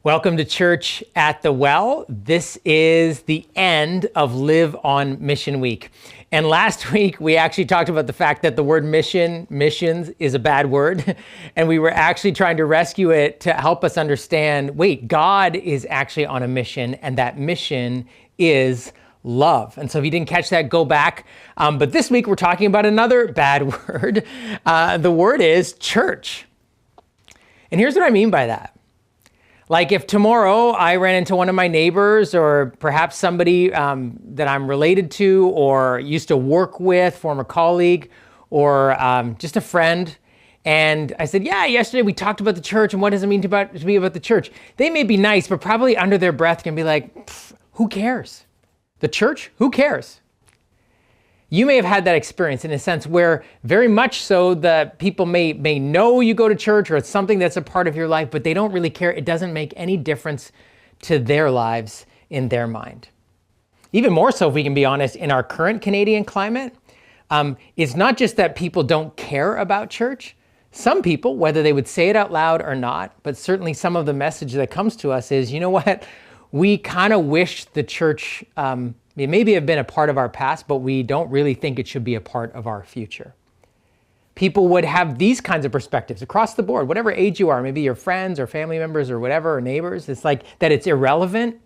Welcome to Church at the Well. This is the end of Live on Mission Week. And last week, we actually talked about the fact that the word missions, is a bad word. And we were actually trying to rescue it to help us understand, wait, God is actually on a mission, and that mission is love. And so if you didn't catch that, go back. But this week, we're talking about another bad word. The word is church. And here's what I mean by that. Like if tomorrow I ran into one of my neighbors or perhaps somebody that I'm related to or used to work with, former colleague, or just a friend, and I said, yeah, yesterday we talked about the church and what does it mean to be about the church? They may be nice, but probably under their breath can be like, who cares? The church? Who cares? You may have had that experience in a sense where very much so the people may know you go to church or it's something that's a part of your life, but they don't really care. It doesn't make any difference to their lives in their mind. Even more so, if we can be honest, in our current Canadian climate, it's not just that people don't care about church. Some people, whether they would say it out loud or not, but certainly some of the message that comes to us is, you know what? We kind of wish the church it maybe have been a part of our past, but we don't really think it should be a part of our future. People would have these kinds of perspectives across the board, whatever age you are, maybe your friends or family members or whatever, or neighbors. It's like that it's irrelevant.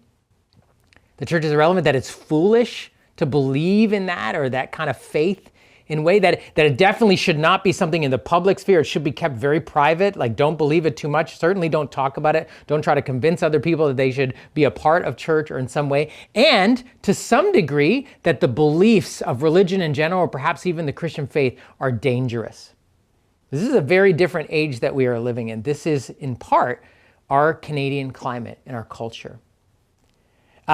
The church is irrelevant, that it's foolish to believe in that or that kind of faith in a way that it definitely should not be something in the public sphere. It should be kept very private. Like, don't believe it too much. Certainly don't talk about it. Don't try to convince other people that they should be a part of church or in some way. And to some degree, that the beliefs of religion in general, or perhaps even the Christian faith, are dangerous. This is a very different age that we are living in. This is, in part, our Canadian climate and our culture.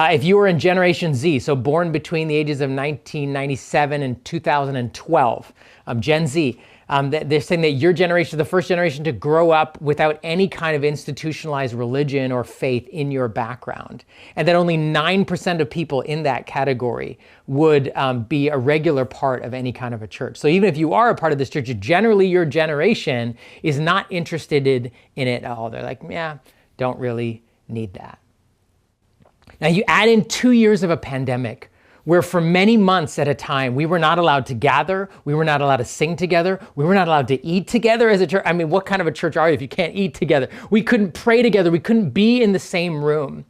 If you were in Generation Z, so born between the ages of 1997 and 2012, Gen Z, they're saying that your generation is the first generation to grow up without any kind of institutionalized religion or faith in your background. And that only 9% of people in that category would be a regular part of any kind of a church. So even if you are a part of this church, generally your generation is not interested in it at all. They're like, yeah, don't really need that. Now you add in 2 years of a pandemic where for many months at a time, we were not allowed to gather. We were not allowed to sing together. We were not allowed to eat together as a church. I mean, what kind of a church are you if you can't eat together? We couldn't pray together. We couldn't be in the same room.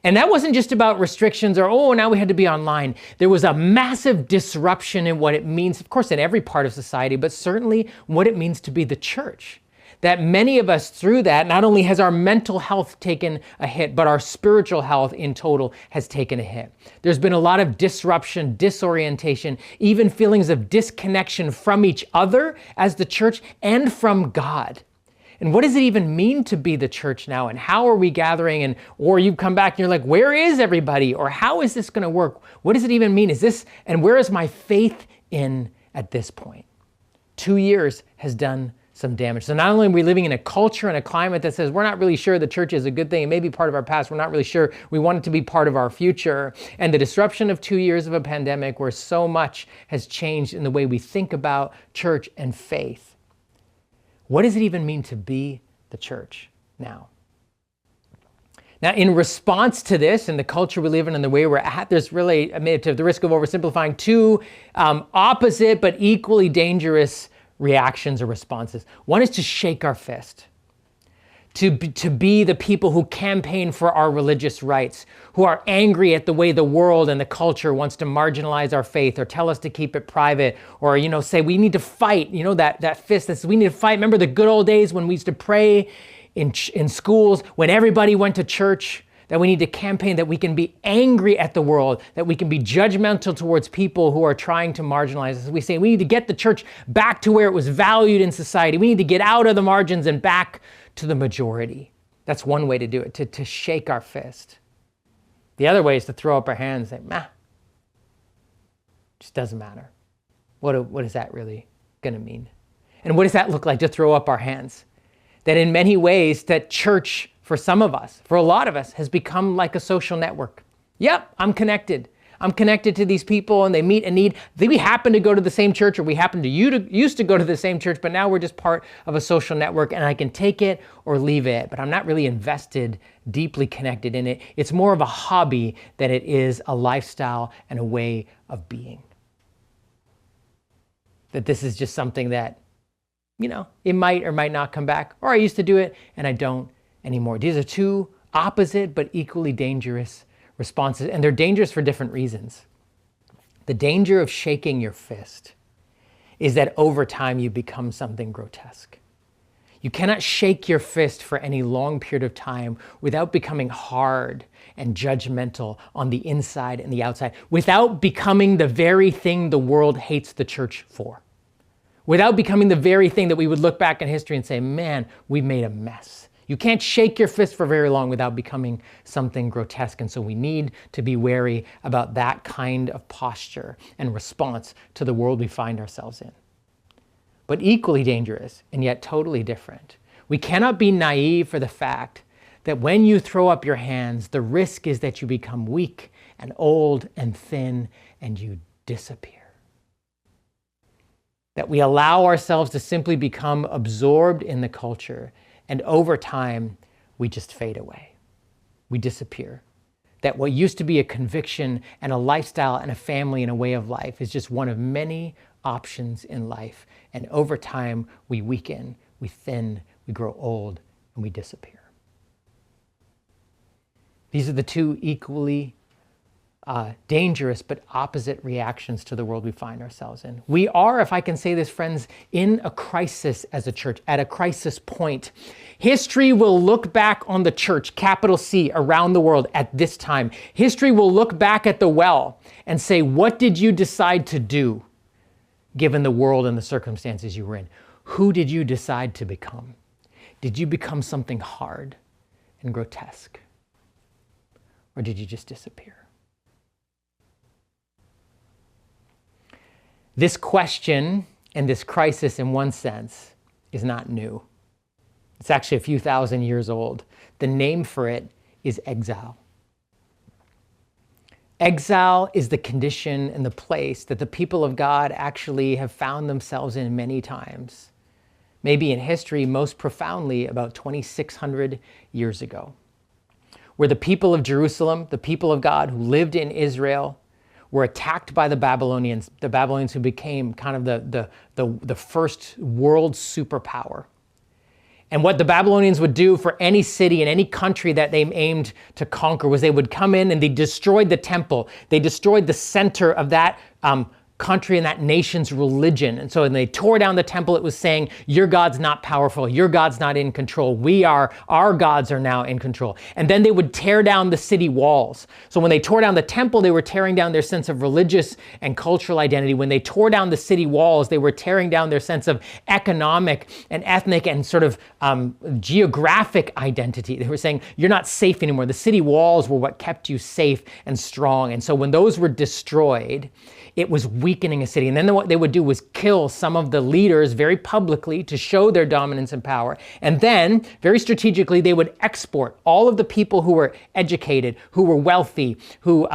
And that wasn't just about restrictions or, oh, now we had to be online. There was a massive disruption in what it means, of course, in every part of society, but certainly what it means to be the church. That many of us through that, not only has our mental health taken a hit, but our spiritual health in total has taken a hit. There's been a lot of disruption, disorientation, even feelings of disconnection from each other as the church and from God. And what does it even mean to be the church now? And how are we gathering? Or you come back and you're like, where is everybody? Or how is this going to work? What does it even mean? And where is my faith in at this point? 2 years has done some damage. So not only are we living in a culture and a climate that says we're not really sure the church is a good thing, it may be part of our past, we're not really sure we want it to be part of our future, and the disruption of 2 years of a pandemic where so much has changed in the way we think about church and faith. What does it even mean to be the church now? Now, in response to this and the culture we live in and the way we're at, there's really, at the risk of oversimplifying, two opposite but equally dangerous reactions or responses. One is to shake our fist, to be the people who campaign for our religious rights, who are angry at the way the world and the culture wants to marginalize our faith or tell us to keep it private, or, say we need to fight, that fist that says we need to fight. Remember the good old days when we used to pray in schools, when everybody went to church? That we need to campaign, that we can be angry at the world, that we can be judgmental towards people who are trying to marginalize us. We say we need to get the church back to where it was valued in society. We need to get out of the margins and back to the majority. That's one way to do it, to shake our fist. The other way is to throw up our hands and say, just doesn't matter. What is that really going to mean? And what does that look like to throw up our hands? That in many ways, that church, for some of us, for a lot of us, has become like a social network. Yep, I'm connected. I'm connected to these people and they meet a need. We happen to go to the same church, or we happen to used to go to the same church, but now we're just part of a social network and I can take it or leave it, but I'm not really invested, deeply connected in it. It's more of a hobby than it is a lifestyle and a way of being. That this is just something that, it might or might not come back, or I used to do it and I don't anymore. These are two opposite but equally dangerous responses, and they're dangerous for different reasons. The danger of shaking your fist is that over time you become something grotesque. You cannot shake your fist for any long period of time without becoming hard and judgmental on the inside and the outside, without becoming the very thing the world hates the church for. Without becoming the very thing that we would look back in history and say, man, we've made a mess. You can't shake your fist for very long without becoming something grotesque. And so we need to be wary about that kind of posture and response to the world we find ourselves in. But equally dangerous and yet totally different. We cannot be naive for the fact that when you throw up your hands, the risk is that you become weak and old and thin and you disappear. That we allow ourselves to simply become absorbed in the culture, and over time, we just fade away. We disappear. That what used to be a conviction and a lifestyle and a family and a way of life is just one of many options in life. And over time, we weaken, we thin, we grow old, and we disappear. These are the two equally dangerous but opposite reactions to the world we find ourselves in. We are, if I can say this, friends, in a crisis as a church, at a crisis point. History will look back on the church, capital C, around the world at this time. History will look back at the well and say, what did you decide to do given the world and the circumstances you were in? Who did you decide to become? Did you become something hard and grotesque? Or did you just disappear? This question and this crisis, in one sense, is not new. It's actually a few thousand years old. The name for it is exile. Exile is the condition and the place that the people of God actually have found themselves in many times. Maybe in history, most profoundly about 2,600 years ago, where the people of Jerusalem, the people of God who lived in Israel, were attacked by the Babylonians who became kind of the first world superpower. And what the Babylonians would do for any city and any country that they aimed to conquer was they would come in and they destroyed the temple. They destroyed the center of that country and that nation's religion. And so when they tore down the temple, it was saying, your God's not powerful. Your God's not in control. Our gods are now in control. And then they would tear down the city walls. So when they tore down the temple, they were tearing down their sense of religious and cultural identity. When they tore down the city walls, they were tearing down their sense of economic and ethnic and sort of geographic identity. They were saying, you're not safe anymore. The city walls were what kept you safe and strong. And so when those were destroyed, it was weakening a city. And then what they would do was kill some of the leaders very publicly to show their dominance and power. And then, very strategically, they would export all of the people who were educated, who were wealthy, who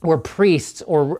were priests or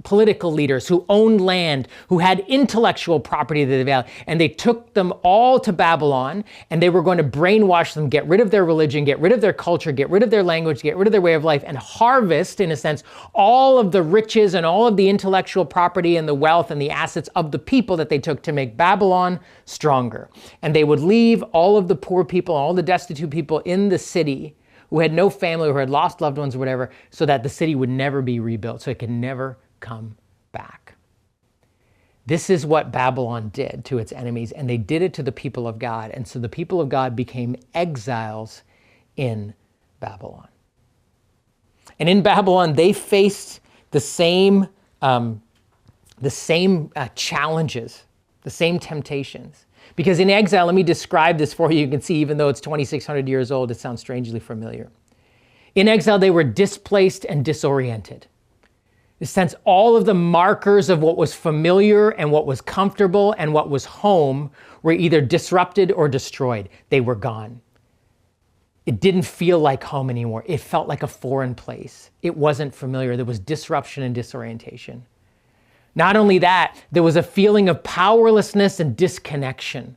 political leaders who owned land, who had intellectual property that they valued, and they took them all to Babylon, and they were going to brainwash them, get rid of their religion, get rid of their culture, get rid of their language, get rid of their way of life, and harvest, in a sense, all of the riches and all of the intellectual property and the wealth and the assets of the people that they took to make Babylon stronger. And they would leave all of the poor people, all the destitute people in the city who had no family, who had lost loved ones or whatever, so that the city would never be rebuilt, so it could never come back. This is what Babylon did to its enemies, and they did it to the people of God. And so the people of God became exiles in Babylon. And in Babylon, they faced the same challenges, the same temptations. Because in exile, let me describe this for you. You can see, even though it's 2,600 years old, it sounds strangely familiar. In exile, they were displaced and disoriented. In a sense, all of the markers of what was familiar and what was comfortable and what was home were either disrupted or destroyed. They were gone. It didn't feel like home anymore. It felt like a foreign place. It wasn't familiar. There was disruption and disorientation. Not only that, there was a feeling of powerlessness and disconnection.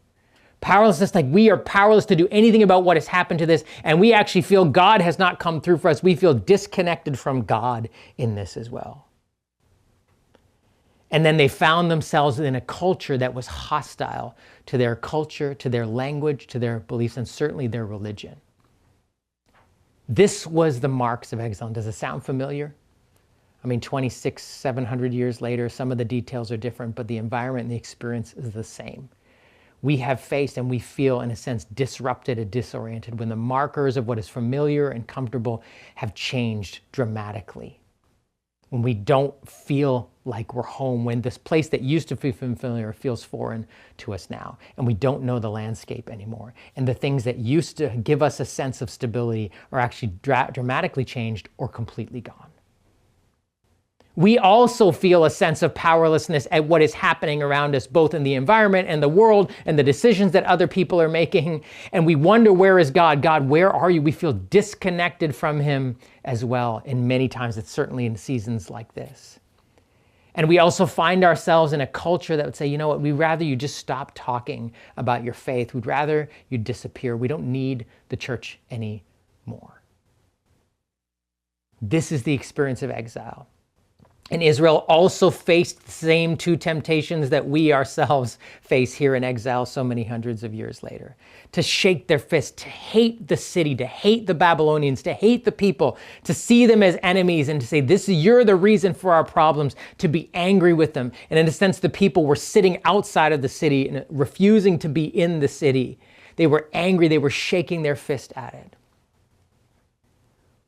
Powerlessness, like we are powerless to do anything about what has happened to this, and we actually feel God has not come through for us. We feel disconnected from God in this as well. And then they found themselves in a culture that was hostile to their culture, to their language, to their beliefs, and certainly their religion. This was the marks of exile. Does it sound familiar? I mean, 700 years later, some of the details are different, but the environment and the experience is the same. We have faced and we feel, in a sense, disrupted and disoriented when the markers of what is familiar and comfortable have changed dramatically. When we don't feel like we're home, when this place that used to be familiar feels foreign to us now, and we don't know the landscape anymore. And the things that used to give us a sense of stability are actually dramatically changed or completely gone. We also feel a sense of powerlessness at what is happening around us, both in the environment and the world and the decisions that other people are making. And we wonder, where is God? God, where are you? We feel disconnected from him as well. And many times it's certainly in seasons like this. And we also find ourselves in a culture that would say, you know what, we'd rather you just stop talking about your faith. We'd rather you disappear. We don't need the church anymore. This is the experience of exile. And Israel also faced the same two temptations that we ourselves face here in exile so many hundreds of years later. To shake their fist, to hate the city, to hate the Babylonians, to hate the people, to see them as enemies and to say, you're the reason for our problems, to be angry with them. And in a sense, the people were sitting outside of the city and refusing to be in the city. They were angry, they were shaking their fist at it.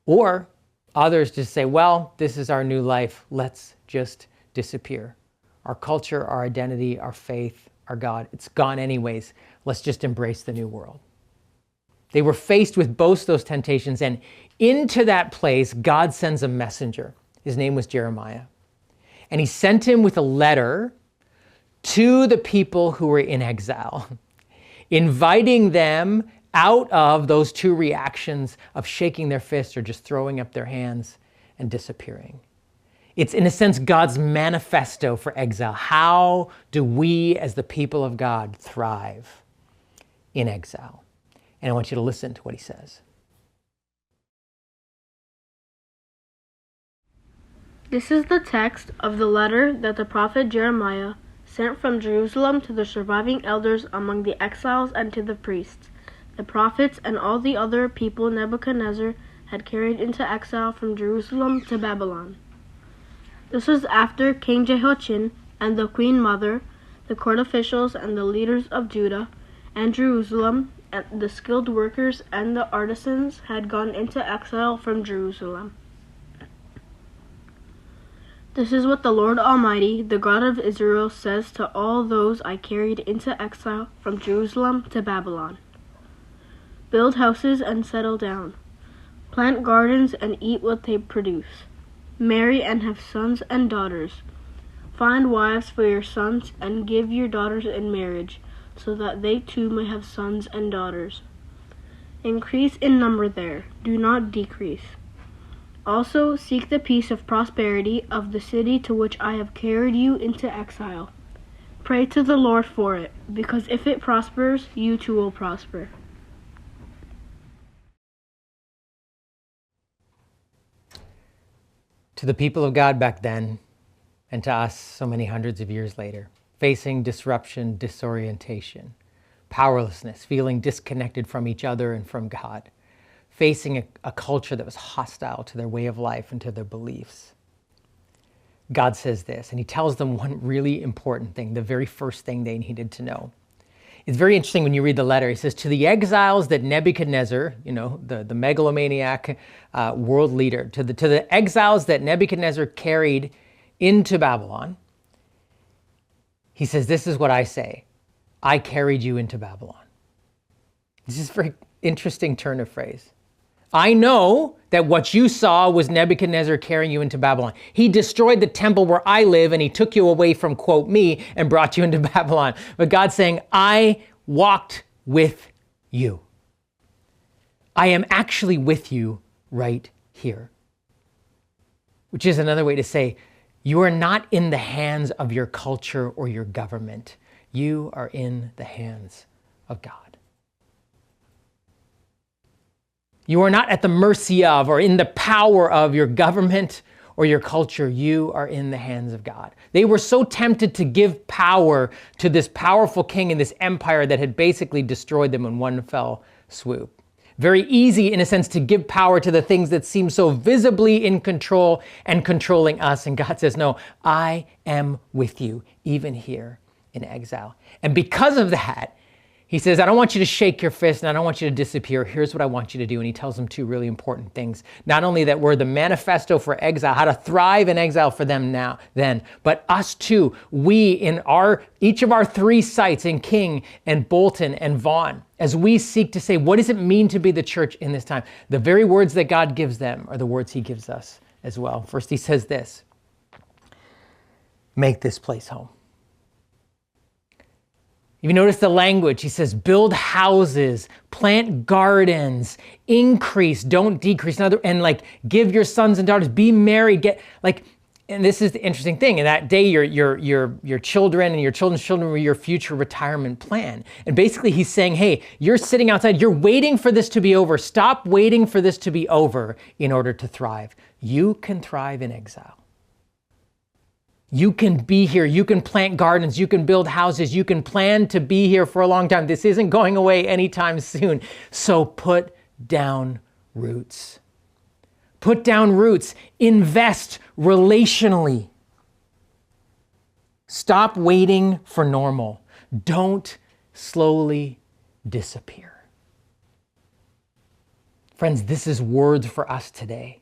Or others just say, well, this is our new life. Let's just disappear. Our culture, our identity, our faith, our God, it's gone anyways. Let's just embrace the new world. They were faced with both those temptations, and into that place, God sends a messenger. His name was Jeremiah. And he sent him with a letter to the people who were in exile, inviting them out of those two reactions of shaking their fists or just throwing up their hands and disappearing. It's, in a sense, God's manifesto for exile. How do we, as the people of God, thrive in exile? And I want you to listen to what he says. This is the text of the letter that the prophet Jeremiah sent from Jerusalem to the surviving elders among the exiles and to the priests, the prophets, and all the other people Nebuchadnezzar had carried into exile from Jerusalem to Babylon. This was after King Jehoiachin and the queen mother, the court officials and the leaders of Judah and Jerusalem, and the skilled workers and the artisans had gone into exile from Jerusalem. This is what the Lord Almighty, the God of Israel, says to all those I carried into exile from Jerusalem to Babylon. Build houses and settle down. Plant gardens and eat what they produce. Marry and have sons and daughters. Find wives for your sons and give your daughters in marriage, so that they too may have sons and daughters. Increase in number there, do not decrease. Also seek the peace of prosperity of the city to which I have carried you into exile. Pray to the Lord for it, because if it prospers, you too will prosper. To the people of God back then, and to us so many hundreds of years later, facing disruption, disorientation, powerlessness, feeling disconnected from each other and from God, facing a culture that was hostile to their way of life and to their beliefs. God says this, and he tells them one really important thing, the very first thing they needed to know. It's very interesting when you read the letter. He says, to the exiles that Nebuchadnezzar, the megalomaniac world leader, to the exiles that Nebuchadnezzar carried into Babylon, he says, this is what I say. I carried you into Babylon. This is a very interesting turn of phrase. I know that what you saw was Nebuchadnezzar carrying you into Babylon. He destroyed the temple where I live and he took you away from, quote, me and brought you into Babylon. But God's saying, I walked with you. I am actually with you right here. Which is another way to say, you are not in the hands of your culture or your government. You are in the hands of God. You are not at the mercy of or in the power of your government or your culture. You are in the hands of God. They were so tempted to give power to this powerful king and this empire that had basically destroyed them in one fell swoop. Very easy, in a sense, to give power to the things that seem so visibly in control and controlling us. And God says, no, I am with you, even here in exile. And because of that, he says, I don't want you to shake your fist and I don't want you to disappear. Here's what I want you to do. And he tells them two really important things. Not only that we're the manifesto for exile, how to thrive in exile for them then, but us too. We in each of our three sites in King and Bolton and Vaughan, as we seek to say, what does it mean to be the church in this time? The very words that God gives them are the words he gives us as well. First, he says this, make this place home. You notice the language. He says, build houses, plant gardens, increase, don't decrease. And give your sons and daughters, be married, and this is the interesting thing. In that day, your children and your children's children were your future retirement plan. And basically he's saying, hey, you're sitting outside, you're waiting for this to be over. Stop waiting for this to be over in order to thrive. You can thrive in exile. You can be here. You can plant gardens. You can build houses. You can plan to be here for a long time. This isn't going away anytime soon. So put down roots. Put down roots. Invest relationally. Stop waiting for normal. Don't slowly disappear. Friends, this is words for us today.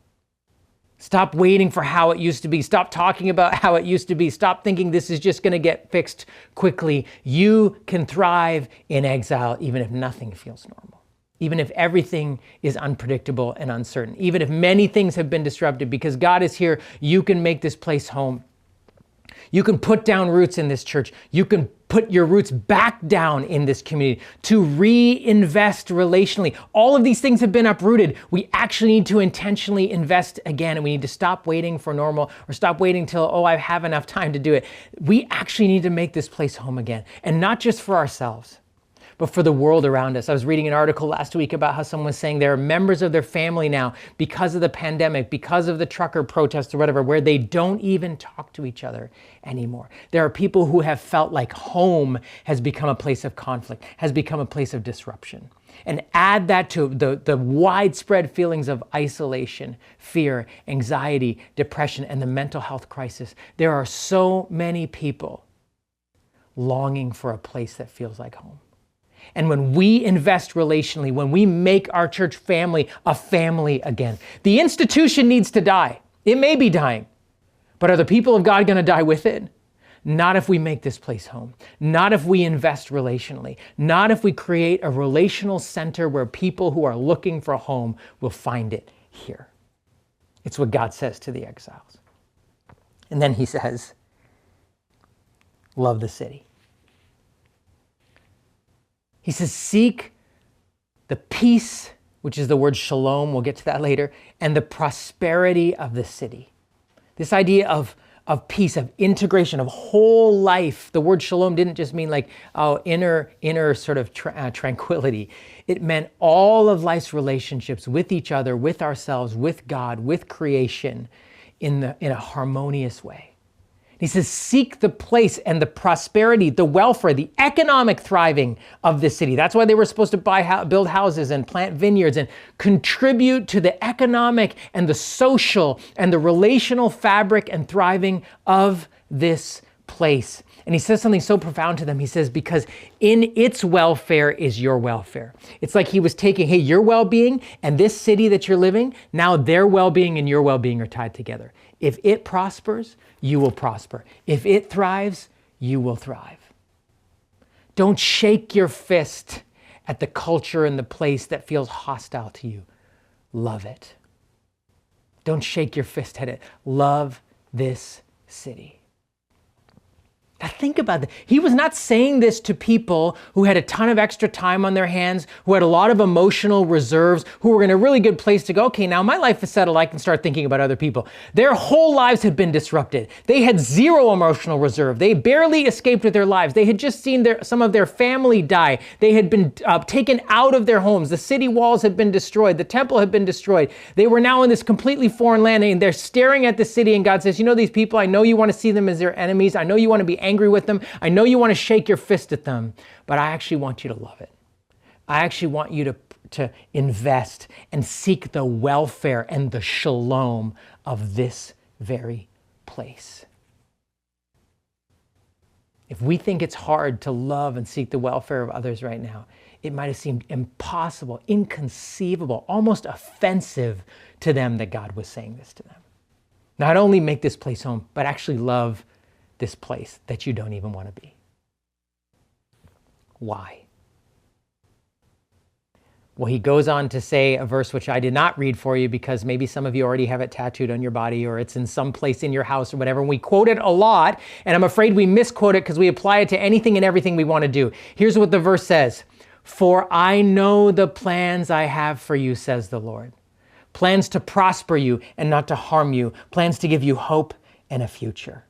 Stop waiting for how it used to be. Stop talking about how it used to be. Stop thinking this is just going to get fixed quickly. You can thrive in exile even if nothing feels normal. Even if everything is unpredictable and uncertain. Even if many things have been disrupted, because God is here, you can make this place home. You can put down roots in this church. You can put your roots back down in this community to reinvest relationally. All of these things have been uprooted. We actually need to intentionally invest again, and we need to stop waiting for normal or stop waiting till, I have enough time to do it. We actually need to make this place home again, and not just for ourselves, but for the world around us. I was reading an article last week about how someone was saying there are members of their family now, because of the pandemic, because of the trucker protests or whatever, where they don't even talk to each other anymore. There are people who have felt like home has become a place of conflict, has become a place of disruption. And add that to the widespread feelings of isolation, fear, anxiety, depression, and the mental health crisis. There are so many people longing for a place that feels like home. And when we invest relationally, when we make our church family a family again, the institution needs to die. It may be dying, but are the people of God going to die with it? Not if we make this place home. Not if we invest relationally. Not if we create a relational center where people who are looking for a home will find it here. It's what God says to the exiles. And then he says, love the city. He says, seek the peace, which is the word shalom, we'll get to that later, and the prosperity of the city. This idea of peace, of integration, of whole life. The word shalom didn't just mean inner sort of tranquility. It meant all of life's relationships with each other, with ourselves, with God, with creation in a harmonious way. He says, seek the place and the prosperity, the welfare, the economic thriving of the city. That's why they were supposed to build houses and plant vineyards and contribute to the economic and the social and the relational fabric and thriving of this place. And he says something so profound to them. He says, because in its welfare is your welfare. It's like he was taking, hey, your well-being and this city that you're living, now their well-being and your well-being are tied together. If it prospers, you will prosper. If it thrives, you will thrive. Don't shake your fist at the culture and the place that feels hostile to you. Love it. Don't shake your fist at it. Love this city. Now think about that. He was not saying this to people who had a ton of extra time on their hands, who had a lot of emotional reserves, who were in a really good place to go, okay, now my life is settled, I can start thinking about other people. Their whole lives had been disrupted. They had zero emotional reserve. They barely escaped with their lives. They had just seen some of their family die. They had been taken out of their homes. The city walls had been destroyed. The temple had been destroyed. They were now in this completely foreign land, and they're staring at the city, and God says, you know these people, I know you want to see them as their enemies. I know you want to be angry with them. I know you want to shake your fist at them, but I actually want you to love it. I actually want you to invest and seek the welfare and the shalom of this very place. If we think it's hard to love and seek the welfare of others right now, it might have seemed impossible, inconceivable, almost offensive to them that God was saying this to them. Not only make this place home, but actually love this place that you don't even want to be. Why? Well, he goes on to say a verse which I did not read for you because maybe some of you already have it tattooed on your body or it's in some place in your house or whatever. And we quote it a lot, and I'm afraid we misquote it because we apply it to anything and everything we want to do. Here's what the verse says. For I know the plans I have for you, says the Lord. Plans to prosper you and not to harm you. Plans to give you hope and a future.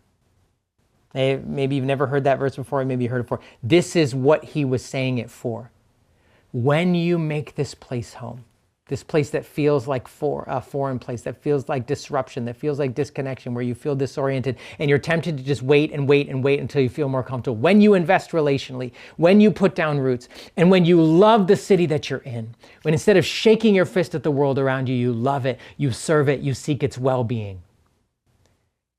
Maybe you've never heard that verse before, maybe you heard it before. This is what he was saying it for. When you make this place home, this place that feels like a foreign place, that feels like disruption, that feels like disconnection, where you feel disoriented and you're tempted to just wait and wait and wait until you feel more comfortable. When you invest relationally, when you put down roots, and when you love the city that you're in, when instead of shaking your fist at the world around you, you love it, you serve it, you seek its well-being.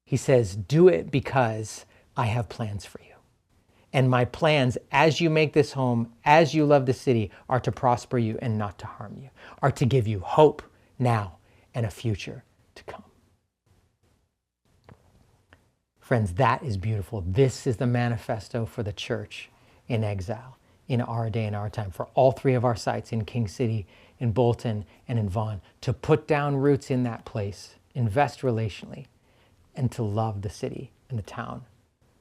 He says, do it because I have plans for you. And my plans, as you make this home, as you love the city, are to prosper you and not to harm you, are to give you hope now and a future to come. Friends, that is beautiful. This is the manifesto for the church in exile, in our day and our time, for all three of our sites in King City, in Bolton, and in Vaughan, to put down roots in that place, invest relationally, and to love the city and the town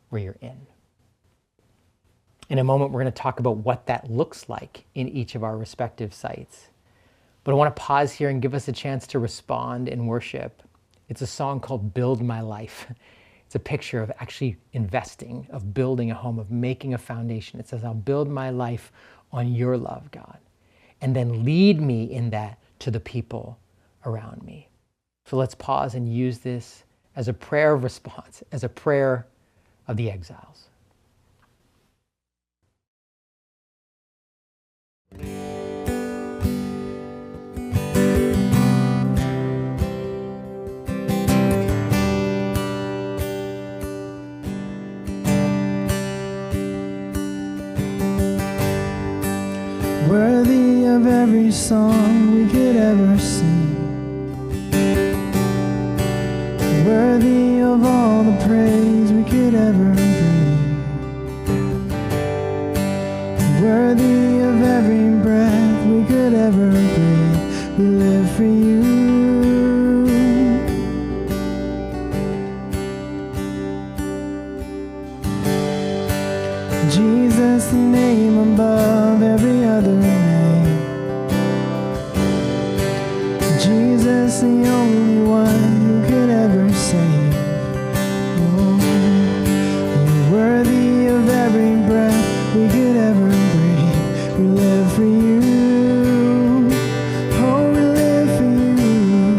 where you're in. In a moment, we're going to talk about what that looks like in each of our respective sites. But I want to pause here and give us a chance to respond in worship. It's a song called Build My Life. It's a picture of actually investing, of building a home, of making a foundation. It says, I'll build my life on your love, God, and then lead me in that to the people around me. So let's pause and use this as a prayer of response, as a prayer of the exiles. Worthy of every song we could ever sing, worthy of all the praise we could ever bring, worthy of every breath we could ever breathe. We live for you. Jesus, the name above every other name. Jesus, the only one who could ever save. Oh, you're worthy of every breath we could ever breathe. We live for you. Oh, we live for you.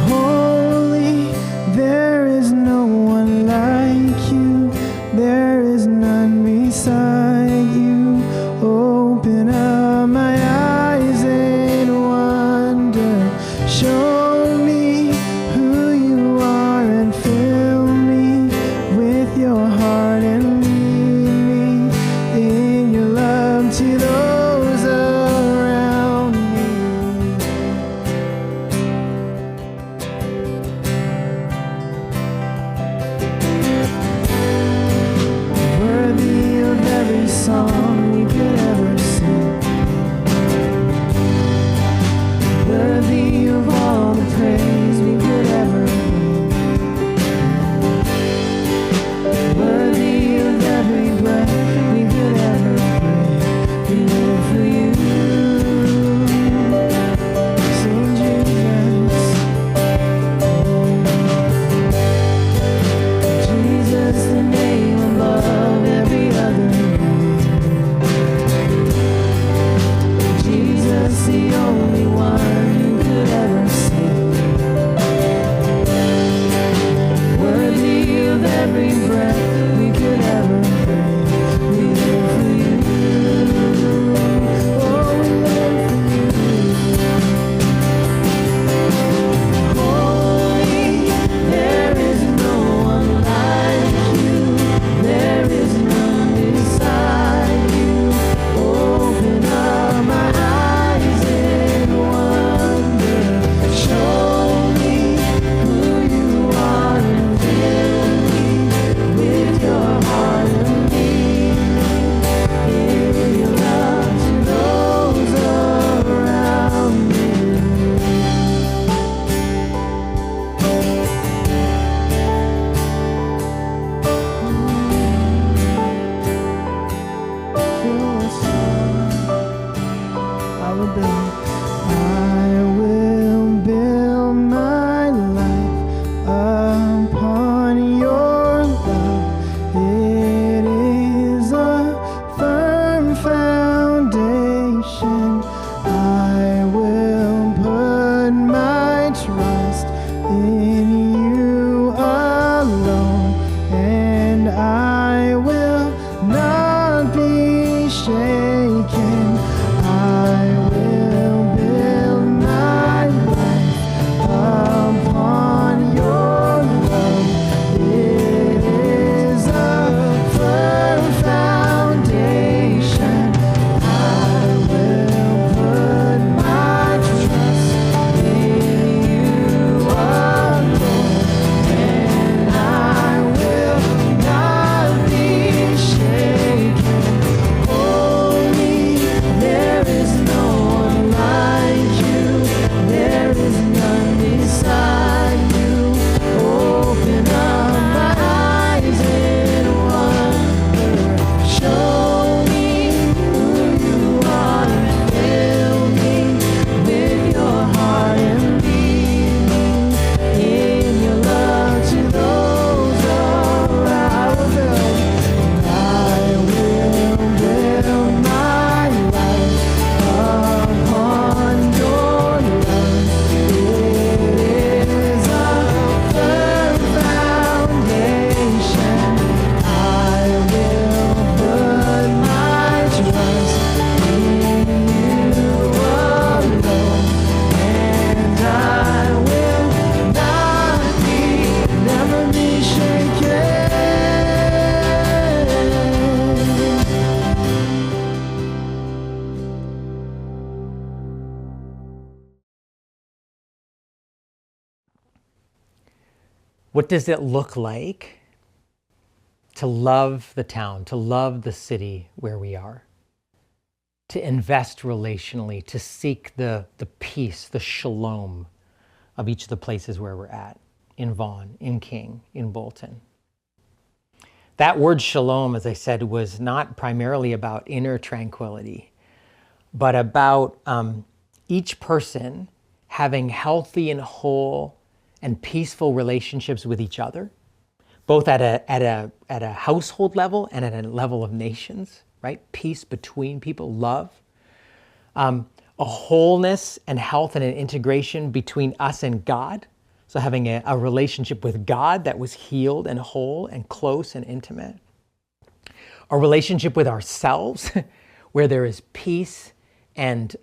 Holy, there is no one like you. There is none beside you. Open up my eyes in wonder. build my life upon your love. It is a firm foundation. I will put my trust in you alone, and I will not be shaken. I will build my life upon your love. It is a firm foundation. I will put my trust in you alone, and I will not be shaken. Holy, there is no one like you. There is none beside you. Open up my eyes in wonder. Show me who you are. Fill me with your heart and lead me in your love to those around us. I will build my life upon your love. It is a firm foundation. I will put my trust in you alone, and I will never be shaken. What does it look like to love the town, to love the city where we are, to invest relationally, to seek the peace, the shalom of each of the places where we're at, in Vaughan, in King, in Bolton? That word shalom, as I said, was not primarily about inner tranquility, but about each person having healthy and whole and peaceful relationships with each other, both at a household level and at a level of nations, right? Peace between people, love, a wholeness and health and an integration between us and God. So having a relationship with God that was healed and whole and close and intimate. A relationship with ourselves where there is peace and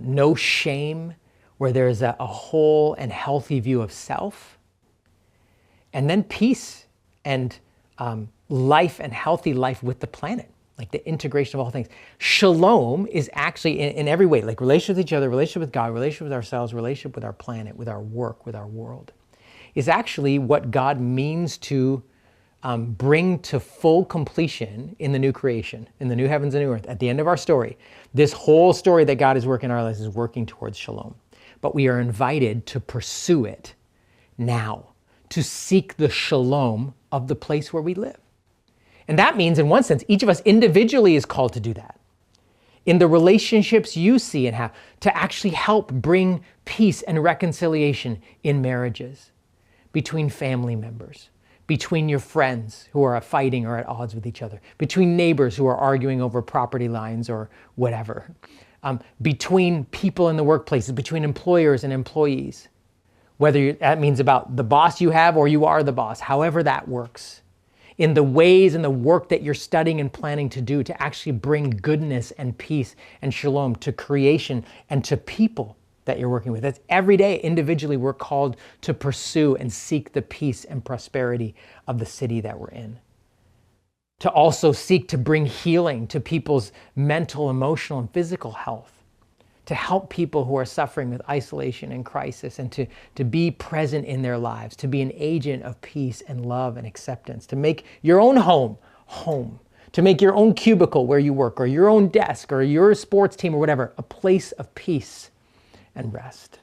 no shame, where there's a whole and healthy view of self. And then peace and life and healthy life with the planet, like the integration of all things. Shalom is actually in every way, like relationship with each other, relationship with God, relationship with ourselves, relationship with our planet, with our work, with our world, is actually what God means to bring to full completion in the new creation, in the new heavens and new earth. At the end of our story, this whole story that God is working in our lives is working towards shalom. But we are invited to pursue it now, to seek the shalom of the place where we live. And that means, in one sense, each of us individually is called to do that. In the relationships you see and have, to actually help bring peace and reconciliation in marriages, between family members, between your friends who are fighting or at odds with each other, between neighbors who are arguing over property lines or whatever, between people in the workplaces, between employers and employees, whether that means about the boss you have or you are the boss, however that works. In the ways and the work that you're studying and planning to do to actually bring goodness and peace and shalom to creation and to people that you're working with. That's every day, individually, we're called to pursue and seek the peace and prosperity of the city that we're in. To also seek to bring healing to people's mental, emotional, and physical health. To help people who are suffering with isolation and crisis, and to be present in their lives, to be an agent of peace and love and acceptance, to make your own home, to make your own cubicle where you work, or your own desk, or your sports team, or whatever, a place of peace and rest.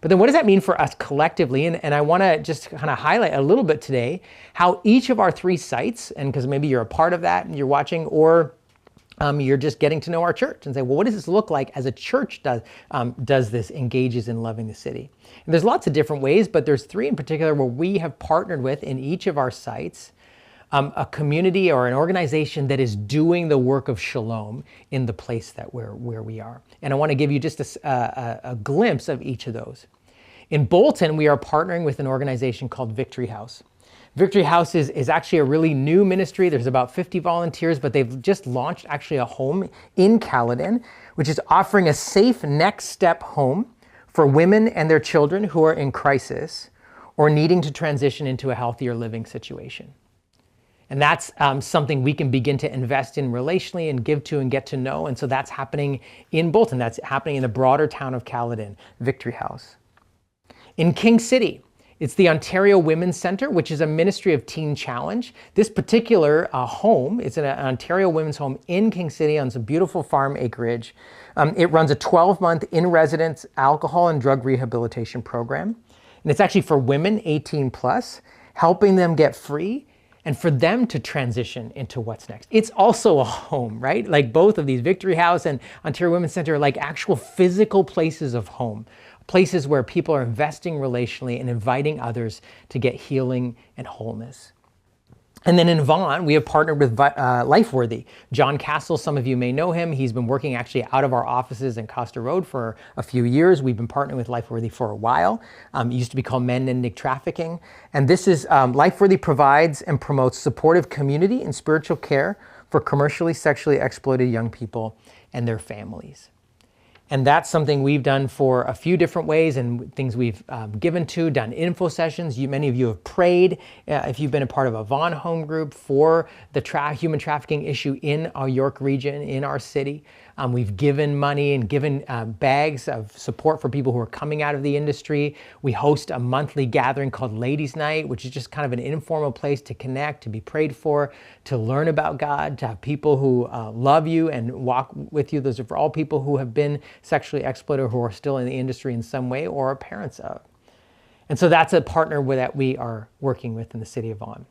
But then what does that mean for us collectively? And I want to just kind of highlight a little bit today how each of our three sites, and because maybe you're a part of that and you're watching, or you're just getting to know our church and say, well, what does this look like as a church does this, engages in loving the city? And there's lots of different ways, but there's three in particular where we have partnered with in each of our sites a community or an organization that is doing the work of shalom in the place that where we are. And I want to give you just a glimpse of each of those. In Bolton, we are partnering with an organization called Victory House. Victory House is actually a really new ministry. There's about 50 volunteers, but they've just launched actually a home in Caledon, which is offering a safe next step home for women and their children who are in crisis or needing to transition into a healthier living situation. And that's something we can begin to invest in relationally and give to and get to know. And so that's happening in Bolton. That's happening in the broader town of Caledon, Victory House. In King City, it's the Ontario Women's Centre, which is a ministry of Teen Challenge. This particular home, it's an Ontario Women's Home in King City on some beautiful farm acreage. It runs a 12-month in-residence alcohol and drug rehabilitation program. And it's actually for women 18 plus, helping them get free and for them to transition into what's next. It's also a home, right? Like both of these, Victory House and Ontario Women's Centre, are like actual physical places of home, places where people are investing relationally and inviting others to get healing and wholeness. And then in Vaughan, we have partnered with LifeWorthy. John Castle, some of you may know him. He's been working actually out of our offices in Costa Road for a few years. We've been partnering with LifeWorthy for a while. It used to be called Men Ending Trafficking. And this is, LifeWorthy provides and promotes supportive community and spiritual care for commercially sexually exploited young people and their families. And that's something we've done for a few different ways and things we've given to, done info sessions. Many of you have prayed, if you've been a part of a Vaughan home group, for the human trafficking issue in our York region, in our city. We've given money and given bags of support for people who are coming out of the industry. We host a monthly gathering called Ladies' Night, which is just kind of an informal place to connect, to be prayed for, to learn about God, to have people who love you and walk with you. Those are for all people who have been sexually exploited, who are still in the industry in some way, or are parents of. And so that's a partner that we are working with in the city of Vaughan.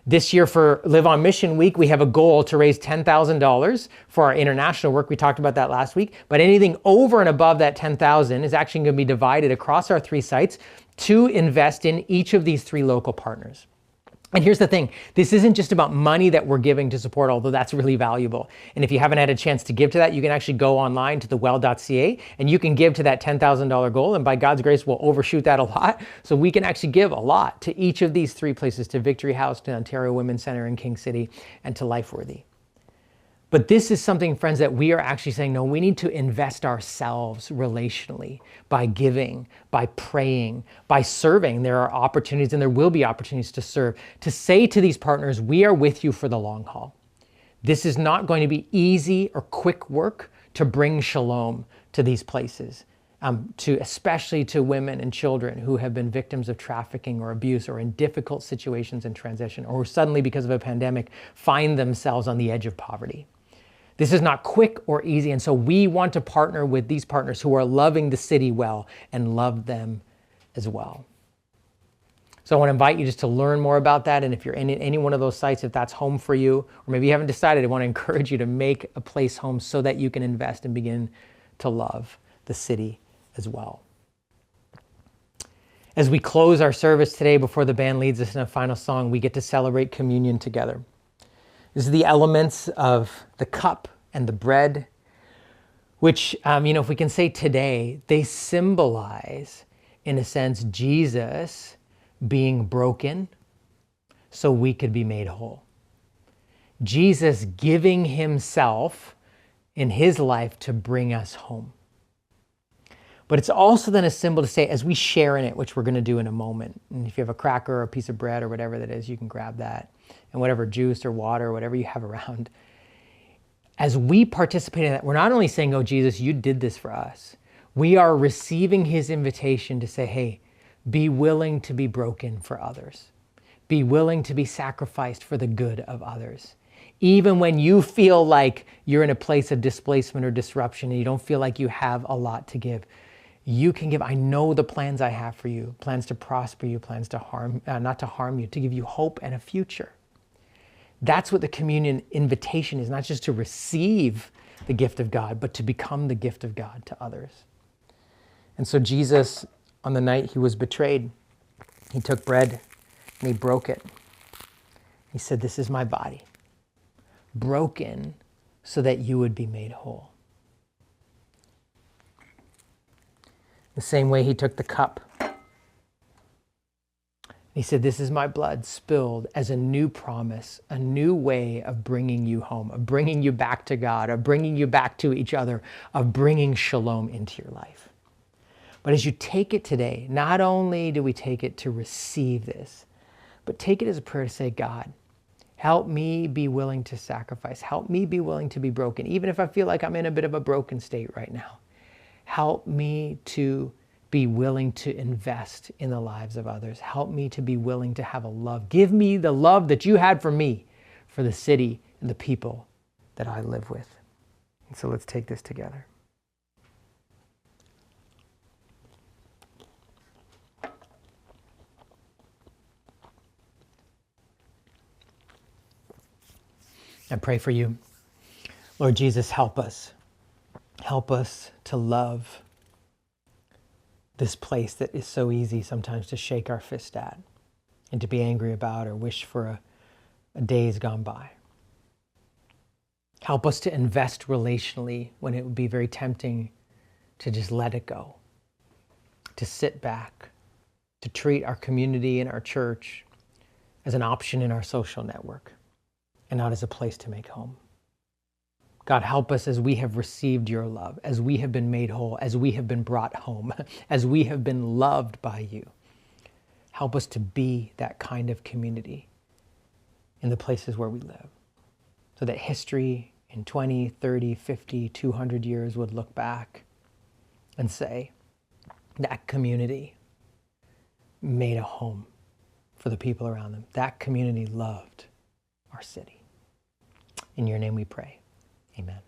This year for Live on Mission Week, we have a goal to raise $10,000 for our international work. We talked about that last week, but anything over and above that $10,000 is actually going to be divided across our three sites to invest in each of these three local partners. And here's the thing, this isn't just about money that we're giving to support, although that's really valuable. And if you haven't had a chance to give to that, you can actually go online to thewell.ca and you can give to that $10,000 goal. And by God's grace, we'll overshoot that a lot. So we can actually give a lot to each of these three places, to Victory House, to Ontario Women's Centre in King City, and to LifeWorthy. But this is something, friends, that we are actually saying, no, we need to invest ourselves relationally by giving, by praying, by serving. There are opportunities and there will be opportunities to serve, to say to these partners, we are with you for the long haul. This is not going to be easy or quick work to bring shalom to these places, especially to women and children who have been victims of trafficking or abuse or in difficult situations in transition, or suddenly because of a pandemic find themselves on the edge of poverty. This is not quick or easy, and so we want to partner with these partners who are loving the city well and love them as well. So I want to invite you just to learn more about that, and if you're in any one of those sites, if that's home for you, or maybe you haven't decided, I want to encourage you to make a place home so that you can invest and begin to love the city as well. As we close our service today, before the band leads us in a final song, we get to celebrate communion together. This is the elements of the cup and the bread, which, if we can say today, they symbolize, in a sense, Jesus being broken so we could be made whole. Jesus giving himself in his life to bring us home. But it's also then a symbol to say, as we share in it, which we're going to do in a moment, and if you have a cracker or a piece of bread or whatever that is, you can grab that, and whatever juice or water or whatever you have around. As we participate in that, we're not only saying, oh, Jesus, you did this for us. We are receiving his invitation to say, hey, be willing to be broken for others. Be willing to be sacrificed for the good of others. Even when you feel like you're in a place of displacement or disruption and you don't feel like you have a lot to give, you can give. I know the plans I have for you, plans to prosper you, plans to not to harm you, to give you hope and a future. That's what the communion invitation is, not just to receive the gift of God, but to become the gift of God to others. And so Jesus, on the night he was betrayed, he took bread and he broke it. He said, "This is my body, broken so that you would be made whole." The same way he took the cup. He said, "This is my blood spilled as a new promise, a new way of bringing you home, of bringing you back to God, of bringing you back to each other, of bringing shalom into your life." But as you take it today, not only do we take it to receive this, but take it as a prayer to say, "God, help me be willing to sacrifice. Help me be willing to be broken, even if I feel like I'm in a bit of a broken state right now. Help me to be willing to invest in the lives of others. Help me to be willing to have a love. Give me the love that you had for me, for the city and the people that I live with." And so let's take this together. I pray for you. Lord Jesus, help us. Help us to love this place that is so easy sometimes to shake our fist at and to be angry about or wish for a days gone by. Help us to invest relationally when it would be very tempting to just let it go, to sit back, to treat our community and our church as an option in our social network and not as a place to make home. God, help us as we have received your love, as we have been made whole, as we have been brought home, as we have been loved by you. Help us to be that kind of community in the places where we live, so that history in 20, 30, 50, 200 years would look back and say, that community made a home for the people around them. That community loved our city. In your name we pray. Amen.